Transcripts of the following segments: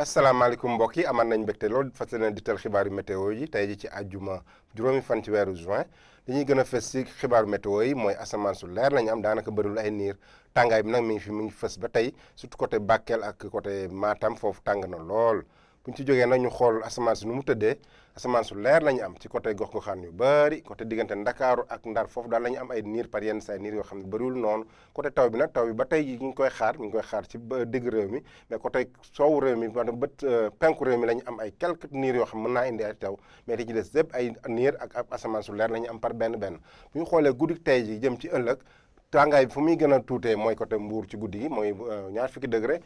asalaamaaleykum mbokk yi amaan nañ mbégte lool fas yéene dital xibaaru météo yi tey ji ci àjjuma juróomi fan ci weeru juin li ñuy gën a fës ci xibaaru météo yi mooy asamaan su leer lañu am daanaka bëriwul ay niir tàngaay bi nag mi ngi fës ba tey surtout côté Bakel ak côté Matam foofu tàng na lool bu ñu ci jógee nag ñu xool asamaan si nu mu tëddee asamaan su leer la ñu am ci côté gox-goxaan yu bëri côté diggante Ndakaaru ak Ndar foofu daal la ñu am ay niir par yenn saa niir yoo xam ne bëriwul noonu côté taw bi nag taw bi ba tey ñu ngi koy xaar ci digg réew mi mais côté soowu réew mi maanaam bët penku réew mi la ñu am ay quelques niir yoo xam mën naa indi ay taw mais li ci des yëpp ay niir ak asamaan su leer la ñu am par benn benn bu ñu xoolee guddi tey ji jëm ci ëllëg tàngaay bi fu muy gën a tuutee mooy côté Mbour ci guddi gi mooy ñaar fukki degré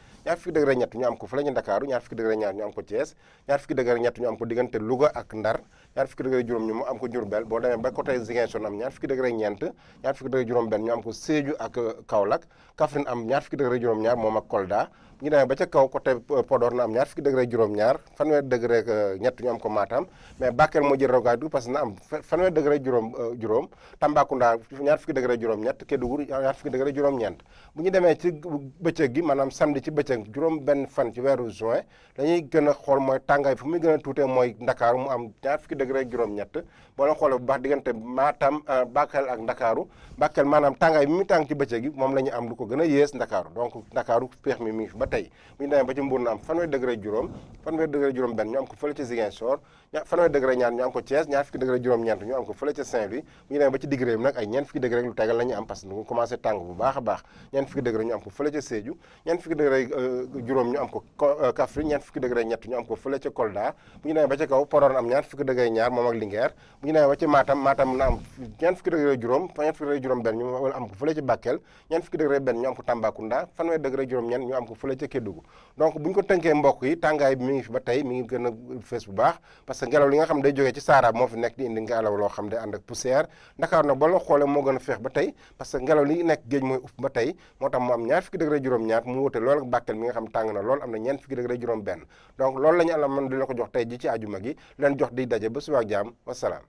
ñett ñu am ko fa la ñu Ndakaaru ñaar fukki degré ñaar ñu am ko Thiès ñaar fukki degré ñett ñu am ko diggante Louga ak Ndar ñaar fukki degré juróom ñu mu am ko Diourbel boo demee ba côté Ziguinchor am ñaar fukki degré ñeent ñaar fukki degré juróom benn ñu am ko Sédhiou ak Kaolack Kaffrine am ñaar fukki degré juróom ñaar moom ak Kolda bu ñu demee ba ca kaw côté Podor na am ñaar fukki degré juróom ñaar fanweer degré ñett ñu am ko Matam mais Bakel moo jël rogaadu parce que na am fanweer degré juróom Tambacounda ñaar fukki degré juróom ñett Kédougou ñaar fukki degré juróom-ñeent bu ñu demee ci bëccëg gi maanaam samedi ci bëccëg juróom benn fan ci weeru juin dañuy gën a xool mooy tàngaay fu muy gën a tuutee mooy Ndakaaru mu am ñaar fukki degré juróom-ñett boo leen xoolee bu baax diggante Matam Bakel ak Ndakaaru Bakel maanaam tàngaay bi muy tàng ci bëccëg gi moom la ñu am lu ko gën a yées Ndakaaru donc Ndakaaru péex mi ngi fi ba tey bu ñu demee ba ci Mbour na am fanweer degré juróom benn ñu am ko fële ci Ziguinchor fanweer degré ñaar ñu am ko Thiès ñaar fukki degré juróom-ñeent ñu am ko fële ca Saint-Louis bu ñu demee ba ci digg réew mi nag ay ñeent fukki degré lu tegal la ñu am parce que ñu commencé tàng bu baax a baax ñeent fukki degré ñu am ko fële ca Sédhiou ñeent fukki degré juróom ñu am ko Kaffrine ñeent fukki degré ñett ñu am ko fële ca Kolda bu ñu demee ba ca kaw Podor na am ñaar fukki degré ñaar moom ak Linguère bu ñu demee ba ci Matam na am ñeent fukki degré juróom ñeent fukki degré juróom benn ñu am ko fële ca Bakel ñeent fukki degré benn ñu am ko Tambacounda fanweer degré juróom ñeent ñu am ko fële ca Kédougou donc bu ñu ko tënkee mbokk yi tàngaay bi mi ngi fi ba tey mi ngi gën a fees bu baax parce que ngelaw li nga xam day jógee ci Sahara moo fi nekk di indi ngelaw loo xam day ànd ak poussière Ndakaar nag boo la xoolee moo gën a feex ba tey parce que ngelaw li nekk géej mooy upp ba tey moo tax mu am ñaar fukki degré juróom ñaar mu wute lool ak Bakel mi nga xam tàng na lool am na ñeent fukki degré juróom benn donc loolu la ñu àlla mën di la ko jox tey ji ci àjjuma gi leen jox di daje ba suba ak jàmm wasalaam